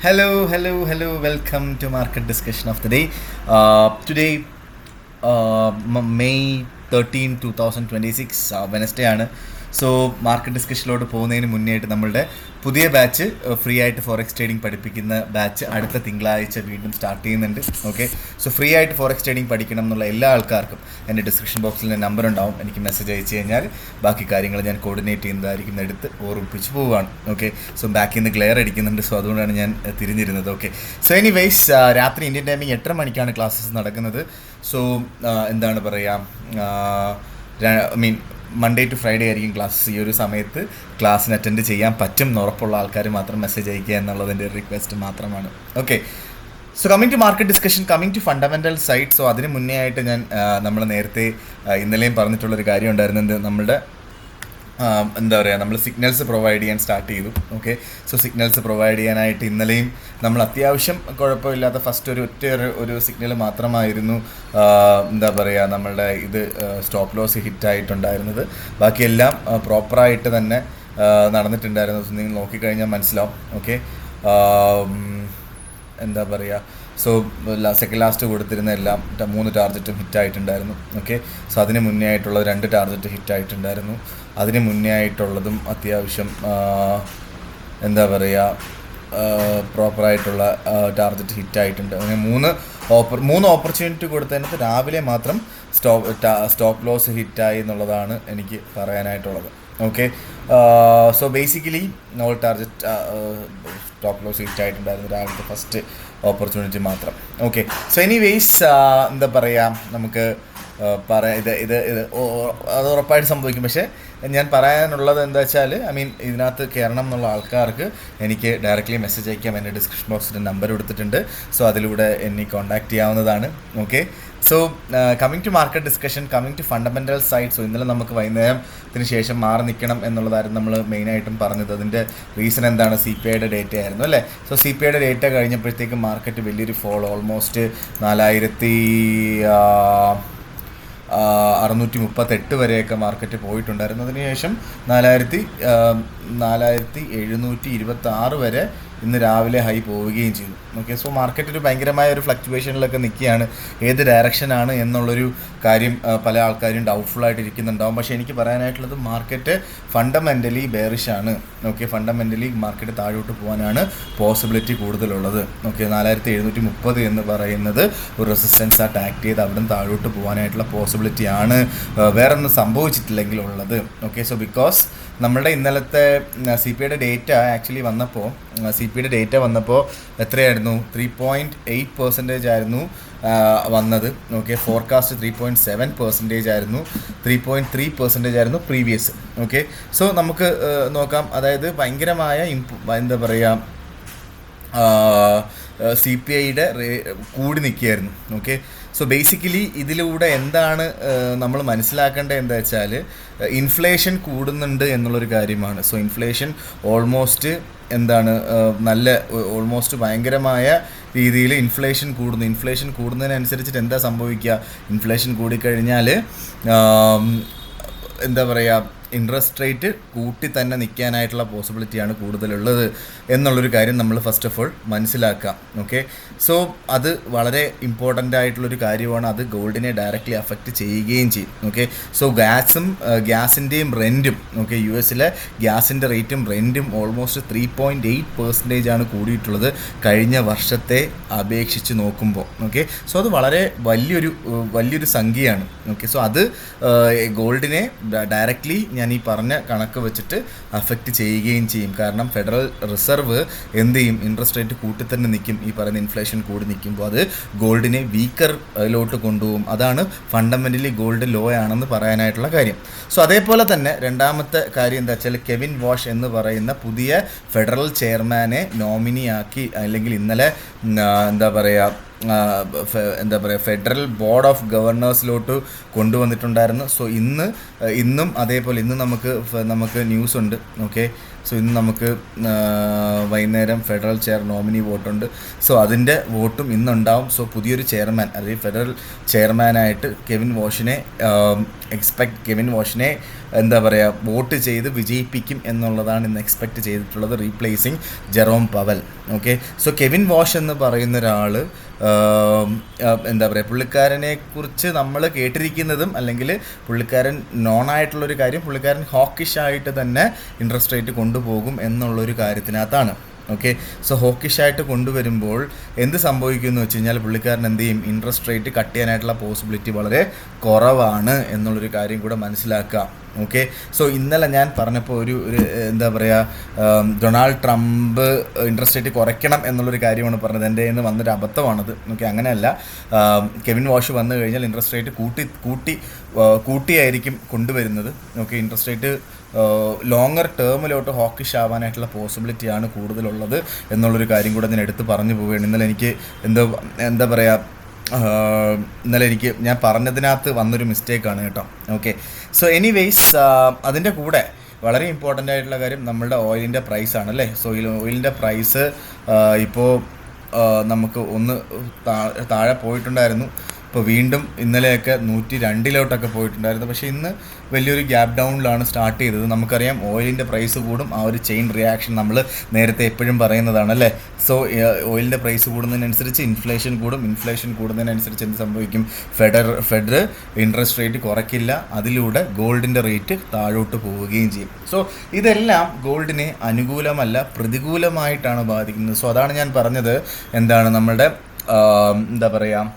Hello. Welcome to Market Discussion of the Day. Today, May 13, 2026, Wednesday ആണ്. So market ഡിസ്കഷനിലോട്ട് പോകുന്നതിന് മുന്നേ ആയിട്ട് നമ്മളുടെ പുതിയ ബാച്ച് ഫ്രീ ആയിട്ട് ഫോറക്സ് ട്രേഡിംഗ് പഠിപ്പിക്കുന്ന ബാച്ച് അടുത്ത തിങ്കളാഴ്ച വീണ്ടും സ്റ്റാർട്ട് ചെയ്യുന്നുണ്ട്. ഓക്കെ, സോ ഫ്രീ ആയിട്ട് ഫോറക്സ് ട്രേഡിംഗ് പഠിക്കണം എന്നുള്ള എല്ലാ ആൾക്കാർക്കും എൻ്റെ ഡിസ്ക്രിപ്ഷൻ ബോക്സിൽ നമ്പർ ഉണ്ടാവും. എനിക്ക് മെസ്സേജ് അയച്ചു കഴിഞ്ഞാൽ ബാക്കി കാര്യങ്ങൾ ഞാൻ കോർഡിനേറ്റ് ചെയ്യുന്നതായിരിക്കും, എടുത്ത് ഓർമ്മിപ്പിച്ച് പോവുകയാണ്. ഓക്കെ, സോ ബാക്കിൽ നിന്ന് ക്ലിയർ അടിക്കുന്നുണ്ട്, സോ അതുകൊണ്ടാണ് ഞാൻ തിരിഞ്ഞിരുന്നത്. ഓക്കെ, സോ എനിവേയ്സ് രാത്രി ഇന്ത്യൻ ടൈമിംഗ് 8 മണിക്കാണ് ക്ലാസ്സസ് നടക്കുന്നത്. സോ എന്താണ് പറയുക, മൺഡേ ടു ഫ്രൈഡേ ആയിരിക്കും ക്ലാസ്സസ്. ഈ ഒരു സമയത്ത് ക്ലാസ്സിന് അറ്റൻഡ് ചെയ്യാൻ പറ്റും എന്ന് ഉറപ്പുള്ള ആൾക്കാർ മാത്രം മെസ്സേജ് അയക്കുക എന്നുള്ളതിൻ്റെ റിക്വസ്റ്റ് മാത്രമാണ്. Okay, so coming to market discussion, coming to fundamental side. So അതിന് മുന്നേ ആയിട്ട് നമ്മൾ നേരത്തെ ഇന്നലെയും പറഞ്ഞിട്ടുള്ളൊരു കാര്യം ഉണ്ടായിരുന്നത്, നമ്മളുടെ എന്താ പറയുക, നമ്മൾ സിഗ്നൽസ് പ്രൊവൈഡ് ചെയ്യാൻ സ്റ്റാർട്ട് ചെയ്തു. ഓക്കെ, സോ സിഗ്നൽസ് പ്രൊവൈഡ് ചെയ്യാനായിട്ട് ഇന്നലെയും നമ്മൾ അത്യാവശ്യം കുഴപ്പമില്ലാത്ത ഫസ്റ്റ് ഒരു സിഗ്നൽ മാത്രമായിരുന്നു എന്താ പറയുക നമ്മളുടെ ഇത് സ്റ്റോപ്പ് ലോസ് ഹിറ്റായിട്ടുണ്ടായിരുന്നത്. ബാക്കിയെല്ലാം പ്രോപ്പറായിട്ട് തന്നെ നടന്നിട്ടുണ്ടായിരുന്നു. നിങ്ങൾ നോക്കിക്കഴിഞ്ഞാൽ മനസ്സിലാവും. ഓക്കെ, എന്താ പറയുക, സോ സെക്കൻഡ് ലാസ്റ്റ് കൊടുത്തിരുന്ന എല്ലാം 3 ടാർഗറ്റും ഹിറ്റായിട്ടുണ്ടായിരുന്നു. ഓക്കെ, സോ അതിന് മുന്നേ ആയിട്ടുള്ള 2 ടാർഗറ്റ് ഹിറ്റായിട്ടുണ്ടായിരുന്നു. അതിന് മുന്നേ ആയിട്ടുള്ളതും അത്യാവശ്യം എന്താ പറയുക പ്രോപ്പറായിട്ടുള്ള ടാർഗറ്റ് ഹിറ്റായിട്ടുണ്ട്. അങ്ങനെ 3 ഓപ്പർച്യൂണിറ്റി കൊടുത്തതിനകത്ത് രാവിലെ മാത്രം സ്റ്റോപ്പ് ലോസ് ഹിറ്റായി എന്നുള്ളതാണ് എനിക്ക് പറയാനായിട്ടുള്ളത്. Okay, so basically all target stop loss ഹിറ്റായിട്ടുണ്ടായിരുന്നു രാവിലത്തെ ഫസ്റ്റ് ഓപ്പർച്യൂണിറ്റി മാത്രം. ഓക്കെ, സോ എനിവേയ്സ് എന്താ പറയുക, നമുക്ക് പറയാം ഇത് അത് ഉറപ്പായിട്ട് സംഭവിക്കും. പക്ഷേ ഞാൻ പറയാനുള്ളത് എന്താ വെച്ചാൽ, ഇതിനകത്ത് കയറണം എന്നുള്ള ആൾക്കാർക്ക് എനിക്ക് ഡയറക്റ്റ്ലി മെസ്സേജ് അയക്കാം. എൻ്റെ ഡിസ്ക്രിപ്ഷൻ ബോക്സിൽ നമ്പർ കൊടുത്തിട്ടുണ്ട്. സോ അതിലൂടെ എന്നെ കോൺടാക്റ്റ് ചെയ്യാവുന്നതാണ്. Okay, so coming to market discussion, coming to fundamental side. So ഇന്നലെ നമുക്ക് വൈകുന്നേരത്തിന് ശേഷം മാറി നിൽക്കണം എന്നുള്ളതായിരുന്നു നമ്മൾ മെയിനായിട്ടും പറഞ്ഞത്. അതിൻ്റെ റീസൺ എന്താണ്, CPI യുടെ ഡേറ്റ ആയിരുന്നു അല്ലേ. സോ CPI യുടെ ഡേറ്റ കഴിഞ്ഞപ്പോഴത്തേക്ക് മാർക്കറ്റ് വലിയൊരു ഫോൾ, ഓൾമോസ്റ്റ് 4638 വരെയൊക്കെ മാർക്കറ്റ് പോയിട്ടുണ്ടായിരുന്നു. അതിനുശേഷം 4726 വരെ ഇന്ന് രാവിലെ ഹൈ പോവുകയും ചെയ്തു. ഓക്കെ, സോ മാർക്കറ്റ് ഒരു ഭയങ്കരമായ ഒരു ഫ്ലക്ച്വേഷനിലൊക്കെ നിൽക്കുകയാണ്. ഏത് ഡയറക്ഷനാണ് എന്നുള്ളൊരു കാര്യം പല ആൾക്കാരും ഡൗട്ട്ഫുള്ളായിട്ട് ഇരിക്കുന്നുണ്ടാവും. പക്ഷേ എനിക്ക് പറയാനായിട്ടുള്ളത്, മാർക്കറ്റ് ഫണ്ടമെൻ്റലി ബെയറിഷാണ്. ഓക്കെ, ഫണ്ടമെൻ്റലി മാർക്കറ്റ് താഴോട്ട് പോകാനാണ് പോസിബിലിറ്റി കൂടുതലുള്ളത്. ഓക്കെ, 4730 എന്ന് പറയുന്നത് ഒരു റെസിസ്റ്റൻസ് ആയിട്ട് ആക്ട് ചെയ്ത് അവിടെ നിന്ന് താഴോട്ട് പോകാനായിട്ടുള്ള പോസിബിലിറ്റിയാണ് വേറെ ഒന്നും സംഭവിച്ചിട്ടില്ലെങ്കിൽ ഉള്ളത്. ഓക്കെ, സോ ബിക്കോസ് നമ്മളുടെ ഇന്നലത്തെ CPI യുടെ ഡേറ്റ ആക്ച്വലി വന്നപ്പോൾ എത്രയായിരുന്നു, 3.8% ആയിരുന്നു വന്നത്. ഓക്കെ, ഫോർകാസ്റ്റ് 3.7% ആയിരുന്നു, 3.3% ആയിരുന്നു പ്രീവിയസ്. ഓക്കെ, സോ നമുക്ക് നോക്കാം. അതായത് ഭയങ്കരമായ എന്താ പറയുക, CPI യുടെ കൂടി നിൽക്കുകയായിരുന്നു. ഓക്കെ, സോ ബേസിക്കലി ഇതിലൂടെ എന്താണ് നമ്മൾ മനസ്സിലാക്കേണ്ടത് എന്താ വെച്ചാൽ, ഇൻഫ്ലേഷൻ കൂടുന്നുണ്ട് എന്നുള്ളൊരു കാര്യമാണ്. സോ ഇൻഫ്ലേഷൻ ഓൾമോസ്റ്റ് ഓൾമോസ്റ്റ് ഭയങ്കരമായ രീതിയിൽ ഇൻഫ്ലേഷൻ കൂടുന്നതിനനുസരിച്ചിട്ട് എന്താ സംഭവിക്കുക, ഇൻഫ്ലേഷൻ കൂടിക്കഴിഞ്ഞാൽ എന്താ പറയുക, ഇൻട്രസ്റ്റ് റേറ്റ് കൂട്ടി തന്നെ നിൽക്കാനായിട്ടുള്ള പോസിബിലിറ്റിയാണ് കൂടുതലുള്ളത് എന്നുള്ളൊരു കാര്യം നമ്മൾ ഫസ്റ്റ് ഓഫ് ഓൾ മനസ്സിലാക്കാം. ഓക്കെ, സോ അത് വളരെ ഇമ്പോർട്ടൻ്റ് ആയിട്ടുള്ളൊരു കാര്യമാണ്. അത് ഗോൾഡിനെ ഡയറക്റ്റ്ലി അഫക്റ്റ് ചെയ്യുകയും ചെയ്യും. ഓക്കെ, സോ ഗ്യാസിൻ്റെയും റെൻറ്റും, ഓക്കെ, US ഗ്യാസിൻ്റെ റേറ്റും റെൻറ്റും ഓൾമോസ്റ്റ് 3.8% ആണ് കൂടിയിട്ടുള്ളത് കഴിഞ്ഞ വർഷത്തെ അപേക്ഷിച്ച് നോക്കുമ്പോൾ. ഓക്കെ, സോ അത് വളരെ വലിയൊരു സംഖ്യയാണ്. ഓക്കെ, സോ അത് ഗോൾഡിനെ ഡയറക്റ്റ്ലി ഞാൻ ഈ പറഞ്ഞ കണക്ക് വെച്ചിട്ട് അഫക്റ്റ് ചെയ്യുകയും ചെയ്യും. കാരണം ഫെഡറൽ റിസർവ് എന്ത് ചെയ്യും, ഇൻട്രസ്റ്റ് റേറ്റ് കൂട്ടി തന്നെ നിൽക്കും. ഈ പറയുന്ന ഇൻഫ്ലേഷൻ കൂടി നിൽക്കുമ്പോൾ അത് ഗോൾഡിനെ വീക്കറിലോട്ട് കൊണ്ടുപോകും. അതാണ് ഫണ്ടമെൻ്റലി ഗോൾഡ് ലോ ആണെന്ന് പറയാനായിട്ടുള്ള കാര്യം. സോ അതേപോലെ തന്നെ രണ്ടാമത്തെ കാര്യം എന്താ വെച്ചാൽ, കെവിൻ വാഷ് എന്ന് പറയുന്ന പുതിയ ഫെഡറൽ ചെയർമാനെ നോമിനിയാക്കി, അല്ലെങ്കിൽ ഇന്നലെ എന്താ പറയുക എന്താ പറയുക ഫെഡറൽ ബോർഡ് ഓഫ് ഗവർണേഴ്സിലോട്ട് കൊണ്ടുവന്നിട്ടുണ്ടായിരുന്നു. സോ ഇന്നും അതേപോലെ ഇന്ന് നമുക്ക് ന്യൂസ് ഉണ്ട്. ഓക്കെ, സോ ഇന്ന് നമുക്ക് വൈകുന്നേരം ഫെഡറൽ ചെയർ നോമിനി വോട്ടുണ്ട്. സോ അതിൻ്റെ വോട്ടും ഇന്നുണ്ടാവും. സോ പുതിയൊരു ചെയർമാൻ, അല്ലെങ്കിൽ ഫെഡറൽ ചെയർമാനായിട്ട് കെവിൻ വാഷിനെ എന്താ പറയുക വോട്ട് ചെയ്ത് വിജയിപ്പിക്കും എന്നുള്ളതാണ് ഇന്ന് എക്സ്പെക്റ്റ് ചെയ്തിട്ടുള്ളത്, replacing Jerome Powell. Okay, so Kevin Warsh എന്ന് പറയുന്ന ഒരാൾ എന്താ പറയുക പുള്ളിക്കാരനെ കുറിച്ച് നമ്മൾ കേട്ടിരിക്കുന്നതും അല്ലെങ്കിൽ പുള്ളിക്കാരൻ നോണായിട്ടുള്ളൊരു കാര്യം, പുള്ളിക്കാരൻ ഹോക്കിഷായിട്ട് തന്നെ ഇൻട്രസ്റ്റ് റേറ്റ് കൊണ്ടുപോകും എന്നുള്ളൊരു കാര്യത്തിനകത്താണ്. ഓക്കെ, സോ ഹോക്കിഷായിട്ട് കൊണ്ടുവരുമ്പോൾ എന്ത് സംഭവിക്കുമെന്ന് വെച്ച് കഴിഞ്ഞാൽ പുള്ളിക്കാരൻ എന്ത് ചെയ്യും, ഇൻട്രസ്റ്റ് റേറ്റ് കട്ട് ചെയ്യാനായിട്ടുള്ള പോസിബിലിറ്റി വളരെ കുറവാണ് എന്നുള്ളൊരു കാര്യം കൂടെ മനസ്സിലാക്കുക. ഓക്കെ, സോ ഇന്നലെ ഞാൻ പറഞ്ഞപ്പോൾ ഒരു എന്താ പറയുക ഡൊണാൾഡ് ട്രംപ് ഇൻട്രസ്റ്റ് റേറ്റ് കുറയ്ക്കണം എന്നുള്ളൊരു കാര്യമാണ് പറഞ്ഞത്. എൻ്റെ കയ്യിൽ നിന്ന് വന്നൊരു അബദ്ധമാണത്. ഓക്കെ, അങ്ങനെയല്ല. കെവിൻ വാഷ് വന്നു കഴിഞ്ഞാൽ ഇൻട്രസ്റ്റ് റേറ്റ് കൂട്ടിയായിരിക്കും കൊണ്ടുവരുന്നത്. Okay, interest rate longer ടേമിലോട്ട് hawkish ആവാനായിട്ടുള്ള പോസിബിലിറ്റിയാണ് കൂടുതലുള്ളത് എന്നുള്ളൊരു കാര്യം കൂടെ ഞാൻ എടുത്ത് പറഞ്ഞു പോവുകയാണ്. ഇന്നലെ എനിക്ക് എന്താ പറയുക ഇന്നലെ ഞാൻ പറഞ്ഞതിനകത്ത് വന്നൊരു മിസ്റ്റേക്കാണ് കേട്ടോ. ഓക്കെ, സോ എനിവേയ്സ് അതിൻ്റെ കൂടെ വളരെ ഇമ്പോർട്ടൻ്റ് ആയിട്ടുള്ള കാര്യം നമ്മളുടെ ഓയിലിൻ്റെ പ്രൈസാണ് അല്ലേ. സോ ഓയിലിൻ്റെ പ്രൈസ് ഇപ്പോൾ നമുക്ക് ഒന്ന് താഴെ പോയിട്ടുണ്ടായിരുന്നു. ഇപ്പോൾ വീണ്ടും ഇന്നലെയൊക്കെ 102 പോയിട്ടുണ്ടായിരുന്നു. പക്ഷേ ഇന്ന് വലിയൊരു ഗ്യാപ്പ് ഡൗണിലാണ് സ്റ്റാർട്ട് ചെയ്തത്. നമുക്കറിയാം ഓയിലിൻ്റെ പ്രൈസ് കൂടും, ആ ഒരു ചെയിൻ റിയാക്ഷൻ നമ്മൾ നേരത്തെ എപ്പോഴും പറയുന്നതാണ് അല്ലേ. സോ ഓയിലിൻ്റെ പ്രൈസ് കൂടുന്നതിനനുസരിച്ച് ഇൻഫ്ലേഷൻ കൂടും, ഇൻഫ്ലേഷൻ കൂടുന്നതിനനുസരിച്ച് എന്ത് സംഭവിക്കും, ഫെഡർ ഇൻട്രസ്റ്റ് റേറ്റ് കുറയ്ക്കില്ല, അതിലൂടെ ഗോൾഡിൻ്റെ റേറ്റ് താഴോട്ട് പോവുകയും ചെയ്യും. സോ ഇതെല്ലാം ഗോൾഡിനെ അനുകൂലമല്ല പ്രതികൂലമായിട്ടാണ് ബാധിക്കുന്നത്. സോ അതാണ് ഞാൻ പറഞ്ഞത്, എന്താണ് നമ്മളുടെ എന്താ പറയുക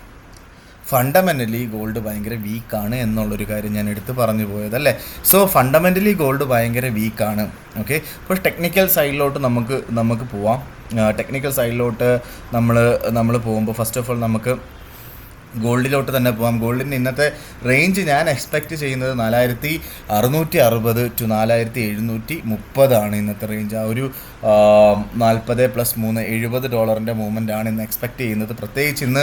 ഫണ്ടമെൻ്റലി ഗോൾഡ് ഭയങ്കര വീക്കാണ് എന്നുള്ളൊരു കാര്യം ഞാൻ എടുത്ത് പറഞ്ഞു പോയതല്ലേ. സോ ഫണ്ടമെൻ്റലി ഗോൾഡ് ഭയങ്കര വീക്കാണ്. ഓക്കെ, ഇപ്പോൾ ടെക്നിക്കൽ സൈഡിലോട്ട് നമുക്ക് പോവാം. ടെക്നിക്കൽ സൈഡിലോട്ട് നമ്മൾ പോകുമ്പോൾ ഫസ്റ്റ് ഓഫ് ഓൾ നമുക്ക് ഗോൾഡിലോട്ട് തന്നെ പോകാം. ഗോൾഡിൻ്റെ ഇന്നത്തെ റേഞ്ച് ഞാൻ എക്സ്പെക്റ്റ് ചെയ്യുന്നത് 4660 to 4730 ഇന്നത്തെ റേഞ്ച്. ആ ഒരു 40 + 3 $70 മൂവ്മെൻ്റാണ് ഇന്ന് എക്സ്പെക്റ്റ് ചെയ്യുന്നത്. പ്രത്യേകിച്ച് ഇന്ന്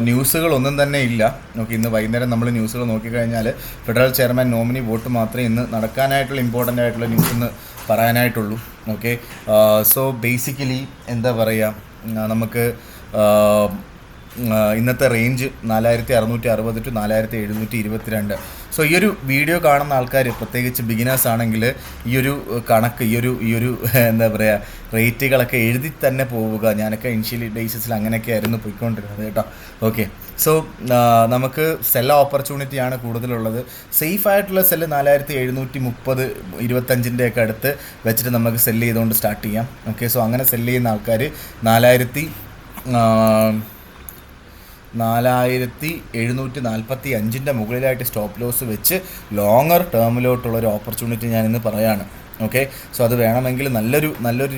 ന്യൂസുകളൊന്നും തന്നെ ഇല്ല. ഓക്കെ, ഇന്ന് വൈകുന്നേരം നമ്മൾ ന്യൂസുകൾ നോക്കിക്കഴിഞ്ഞാൽ ഫെഡറൽ ചെയർമാൻ നോമിനി വോട്ട് മാത്രമേ ഇന്ന് നടക്കാനായിട്ടുള്ള ഇമ്പോർട്ടൻ്റ് ആയിട്ടുള്ള ന്യൂസ് ഇന്ന് പറയാനായിട്ടുള്ളൂ. ഓക്കെ, സോ ബേസിക്കലി എന്താ പറയുക നമുക്ക് ഇന്നത്തെ റേഞ്ച് 4660 to 4722. സോ ഈ ഒരു വീഡിയോ കാണുന്ന ആൾക്കാർ പ്രത്യേകിച്ച് ബിഗിനേഴ്സ് ആണെങ്കിൽ ഈ ഒരു കണക്ക് ഈ ഒരു എന്താ പറയുക റേറ്റുകളൊക്കെ എഴുതി തന്നെ പോവുക. ഞാനൊക്കെ ഇനിഷ്യലി ബേസിസിൽ അങ്ങനെയൊക്കെ ആയിരുന്നു പോയിക്കൊണ്ടിരുന്നത് കേട്ടോ. ഓക്കെ, സോ നമുക്ക് സെൽ ഓപ്പർച്യൂണിറ്റിയാണ് കൂടുതലുള്ളത്. സേഫ് ആയിട്ടുള്ള സെല്ല് 4730 25 അടുത്ത് വെച്ചിട്ട് നമുക്ക് സെല്ല് ചെയ്തുകൊണ്ട് സ്റ്റാർട്ട് ചെയ്യാം. ഓക്കെ, സോ അങ്ങനെ സെല്ല് ചെയ്യുന്ന ആൾക്കാർ 4745 മുകളിലായിട്ട് സ്റ്റോപ്പ് ലോസ് വെച്ച് ലോങ്ങർ ടേമിലോട്ടുള്ളൊരു ഓപ്പർച്യൂണിറ്റി ഞാൻ ഇന്ന് പറയാണ്. ഓക്കെ, സോ അത് വേണമെങ്കിൽ നല്ലൊരു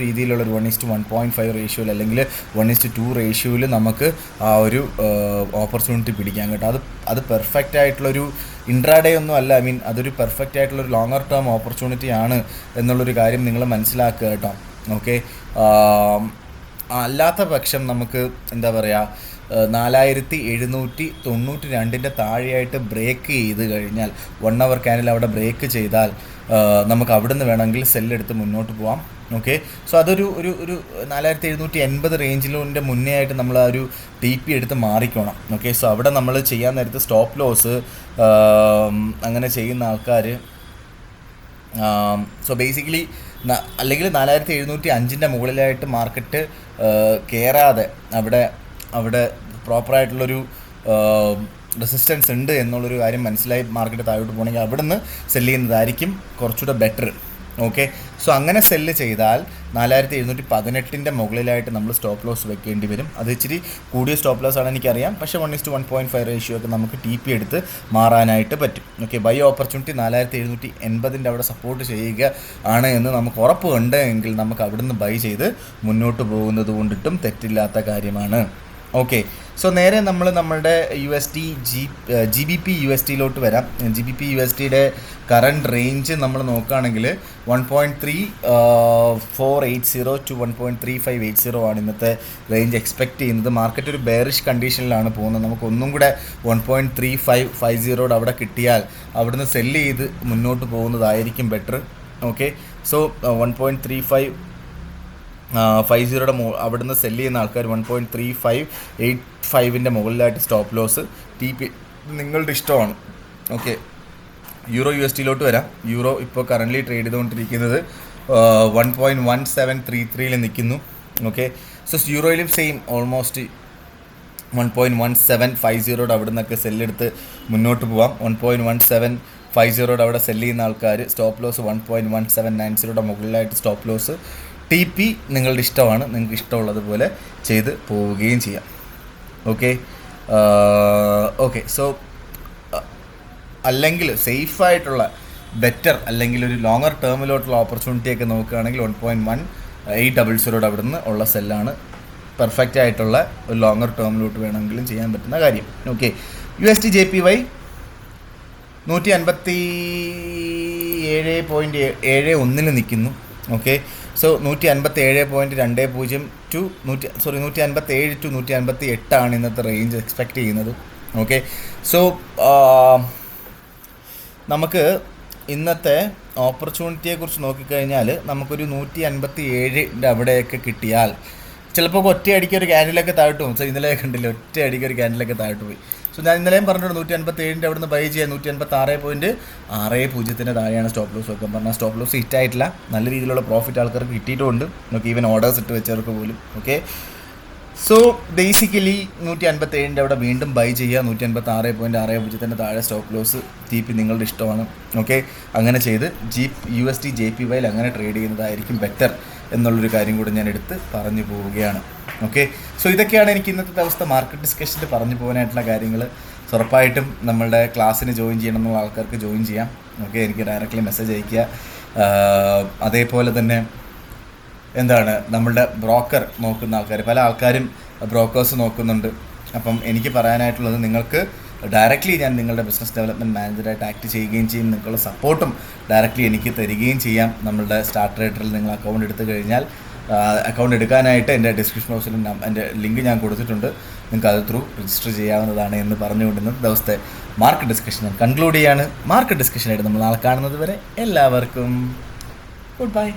രീതിയിലുള്ളൊരു 1:1.5 റേഷ്യോയിൽ അല്ലെങ്കിൽ 1:2 റേഷ്യോയിൽ നമുക്ക് ആ ഒരു ഓപ്പർച്യൂണിറ്റി പിടിക്കാം കേട്ടോ. അത് പെർഫെക്റ്റ് ആയിട്ടുള്ളൊരു ഇൻട്രാഡേ ഒന്നും അല്ല. അതൊരു പെർഫെക്റ്റ് ആയിട്ടുള്ളൊരു ലോങ്ങർ ടേം ഓപ്പർച്യൂണിറ്റി ആണ് എന്നുള്ളൊരു കാര്യം നിങ്ങൾ മനസ്സിലാക്കുക കേട്ടോ. ഓക്കെ, അല്ലാത്ത പക്ഷം നമുക്ക് എന്താ പറയുക 4792 താഴെയായിട്ട് ബ്രേക്ക് ചെയ്ത് കഴിഞ്ഞാൽ 1 hour ക്യാനിൽ അവിടെ ബ്രേക്ക് ചെയ്താൽ നമുക്ക് അവിടെ നിന്ന് വേണമെങ്കിൽ സെല്ലെടുത്ത് മുന്നോട്ട് പോകാം. ഓക്കെ, സോ അതൊരു 4780 റേഞ്ചിൻ്റെ മുന്നേ ആയിട്ട് നമ്മൾ ആ ഒരു TP എടുത്ത് മാറിക്കോണം. ഓക്കെ, സോ അവിടെ നമ്മൾ ചെയ്യാൻ നേരത്ത് സ്റ്റോപ്പ് ലോസ് അങ്ങനെ ചെയ്യുന്ന ആൾക്കാർ സോ ബേസിക്കലി അല്ലെങ്കിൽ 4705 മുകളിലായിട്ട് മാർക്കറ്റ് കയറാതെ അവിടെ പ്രോപ്പറായിട്ടുള്ളൊരു റെസിസ്റ്റൻസ് ഉണ്ട് എന്നുള്ളൊരു കാര്യം മനസ്സിലായി മാർക്കറ്റ് താഴോട്ട് പോകണമെങ്കിൽ അവിടെ നിന്ന് സെല്ല് ചെയ്യുന്നതായിരിക്കും കുറച്ചുകൂടെ ബെറ്റർ. ഓക്കെ, സോ അങ്ങനെ സെല്ല് ചെയ്താൽ 4718 മുകളിലായിട്ട് നമ്മൾ സ്റ്റോപ്പ് ലോസ് വെക്കേണ്ടി വരും. അത് ഇച്ചിരി കൂടിയ സ്റ്റോപ്പ് ലോസ് ആണ് എനിക്കറിയാം, പക്ഷേ 1:1.5 റേഷ്യോ ഒക്കെ നമുക്ക് TP എടുത്ത് മാറാനായിട്ട് പറ്റും. ഓക്കെ, ബൈ ഓപ്പർച്യൂണിറ്റി 4780 അവിടെ സപ്പോർട്ട് ചെയ്യുക ആണ് എന്ന് നമുക്ക് ഉറപ്പുണ്ട് എങ്കിൽ നമുക്ക് അവിടെ നിന്ന് ബൈ ചെയ്ത് മുന്നോട്ട് പോകുന്നത് കൊണ്ടിട്ടും തെറ്റില്ലാത്ത കാര്യമാണ്. ഓക്കെ, സോ നേരെ നമ്മൾ നമ്മളുടെ USD GBP USDയിലോട്ട് വരാം. GBP USDയുടെ കറണ്ട് റേഞ്ച് നമ്മൾ നോക്കുകയാണെങ്കിൽ 1.3480 ടു 1.3580 ആണ് ഇന്നത്തെ റേഞ്ച് എക്സ്പെക്റ്റ് ചെയ്യുന്നത്. മാർക്കറ്റ് ഒരു ബെയറിഷ് കണ്ടീഷനിലാണ് പോകുന്നത്. നമുക്കൊന്നും കൂടെ 1.3550 അവിടെ കിട്ടിയാൽ അവിടുന്ന് സെല്ല് ചെയ്ത് മുന്നോട്ട് പോകുന്നതായിരിക്കും ബെറ്റർ. ഓക്കെ, സോ 1.3550 അവിടുന്ന് സെല്ല് ചെയ്യുന്ന ആൾക്കാർ 1.3585 മുകളിലായിട്ട് സ്റ്റോപ്പ് ലോസ്. TP നിങ്ങളുടെ ഇഷ്ടമാണ്. ഓക്കെ, യൂറോ USDയിലോട്ട് വരാം. യൂറോ ഇപ്പോൾ കറൻ്റ്ലി ട്രേഡ് ചെയ്തുകൊണ്ടിരിക്കുന്നത് 1.1733 നിൽക്കുന്നു. ഓക്കെ, സോ യൂറോയിലും സെയിം ഓൾമോസ്റ്റ് 1.1750 അവിടെ നിന്നൊക്കെ സെല്ലെടുത്ത് മുന്നോട്ട് പോവാം. 1.1750 അവിടെ സെല്ല് ചെയ്യുന്ന ആൾക്കാർ സ്റ്റോപ്പ് ലോസ് 1.1790 മുകളിലായിട്ട് സ്റ്റോപ്പ് ലോസ്. TP നിങ്ങളുടെ ഇഷ്ടമാണ്, നിങ്ങൾക്ക് ഇഷ്ടമുള്ളതുപോലെ ചെയ്ത് പോവുകയും ചെയ്യാം. ഓക്കെ, സോ അല്ലെങ്കിൽ സേഫായിട്ടുള്ള ബെറ്റർ അല്ലെങ്കിൽ ഒരു ലോങ്ങർ ടേമിലോട്ടുള്ള ഓപ്പർച്യൂണിറ്റിയൊക്കെ നോക്കുകയാണെങ്കിൽ 1.1800 അവിടെ നിന്ന് ഉള്ള സെല്ലാണ് പെർഫെക്റ്റ് ആയിട്ടുള്ള ഒരു ലോങ്ങർ ടേമിലോട്ട് വേണമെങ്കിലും ചെയ്യാൻ പറ്റുന്ന കാര്യം. ഓക്കെ, USD JPY 157.71 നിൽക്കുന്നു. ഓക്കെ, സോ 157.20 ടു 157 ടു 158 ഇന്നത്തെ റേഞ്ച് എക്സ്പെക്റ്റ് ചെയ്യുന്നത്. ഓക്കെ, സോ നമുക്ക് ഇന്നത്തെ ഓപ്പർച്യൂണിറ്റിയെക്കുറിച്ച് നോക്കിക്കഴിഞ്ഞാൽ നമുക്കൊരു 157 അവിടെയൊക്കെ കിട്ടിയാൽ ചിലപ്പോൾ ഒറ്റയടിക്ക് ഒരു ക്യാൻഡിലൊക്കെ താഴ്ത്തു പോകും. സോ ഇന്നലെ കണ്ടില്ല, ഒറ്റയടിക്ക് ഒരു ക്യാൻഡിലൊക്കെ താഴ്ത്തു പോയി. സോ ഞാൻ ഇന്നലെയും പറഞ്ഞിട്ടുണ്ട് 157 അവിടെ നിന്ന് ബൈ ചെയ്യാൻ. 156.60 താഴെയാണ് സ്റ്റോപ്പ് ലോസ് വെക്കാൻ പറഞ്ഞാൽ. സ്റ്റോപ്പ് ലോസ് ഹിറ്റ് ആയിട്ടില്ല, നല്ല രീതിയിലുള്ള പ്രോഫിറ്റ് ആൾക്കാർക്ക് കിട്ടിയിട്ടുമുണ്ട്. നമുക്ക് ഈവൻ ഓർഡേഴ്സ് ഇട്ട് വെച്ചവർക്ക് പോലും. ഓക്കെ, സോ ബേസിക്കലി 157 അവിടെ വീണ്ടും ബൈ ചെയ്യുക. 156.60 താഴെ സ്റ്റോപ്പ് ലോസ്. TP നിങ്ങളുടെ ഇഷ്ടമാണ്. ഓക്കെ, അങ്ങനെ ചെയ്ത് USD JPY അങ്ങനെ ട്രേഡ് ചെയ്യുന്നതായിരിക്കും ബെറ്റർ എന്നുള്ളൊരു കാര്യം കൂടെ ഞാൻ എടുത്ത് പറഞ്ഞു പോവുകയാണ്. ഓക്കെ, സോ ഇതൊക്കെയാണ് എനിക്ക് ഇന്നത്തെ ദിവസത്തെ മാർക്കറ്റ് ഡിസ്കഷനിൽ പറഞ്ഞു പോകാനായിട്ടുള്ള കാര്യങ്ങൾ. ഉറപ്പായിട്ടും നമ്മളുടെ ക്ലാസ്സിന് ജോയിൻ ചെയ്യണം എന്നുള്ള ആൾക്കാർക്ക് ജോയിൻ ചെയ്യാം. ഓക്കെ, എനിക്ക് ഡയറക്റ്റ്ലി മെസ്സേജ് അയയ്ക്കുക. അതേപോലെ തന്നെ എന്താണ് നമ്മളുടെ ബ്രോക്കർ നോക്കുന്ന ആൾക്കാർ, പല ആൾക്കാരും ബ്രോക്കേഴ്സ് നോക്കുന്നുണ്ട്. അപ്പം എനിക്ക് പറയാനായിട്ടുള്ളത്, നിങ്ങൾക്ക് ഡയറക്റ്റ്ലി ഞാൻ നിങ്ങളുടെ ബിസിനസ് ഡെവലപ്മെൻറ്റ് മാനേജറായിട്ട് ആക്ട് ചെയ്യുകയും ചെയ്യും. നിങ്ങളുടെ സപ്പോർട്ടും ഡയറക്റ്റ്ലി എനിക്ക് തരികയും ചെയ്യാം. നമ്മളുടെ സ്റ്റാർട്ട് റേറ്ററിൽ നിങ്ങൾ അക്കൗണ്ട് എടുത്തു കഴിഞ്ഞാൽ അക്കൗണ്ട് എടുക്കാനായിട്ട് എൻ്റെ ഡിസ്ക്രിപ്ഷൻ ബോക്സിലും എൻ്റെ ലിങ്ക് ഞാൻ കൊടുത്തിട്ടുണ്ട്. നിങ്ങൾക്ക് അത് ത്രൂ രജിസ്റ്റർ ചെയ്യാവുന്നതാണ് എന്ന് പറഞ്ഞുകൊണ്ട് ഇന്നത്തെ ദിവസത്തെ മാർക്കറ്റ് ഡിസ്കഷൻ ഞാൻ കൺക്ലൂഡ് ചെയ്യാണ്. മാർക്കറ്റ് ഡിസ്കഷനായിട്ട് നമ്മൾ നാളെ കാണുന്നത് വരെ എല്ലാവർക്കും ഗുഡ് ബൈ.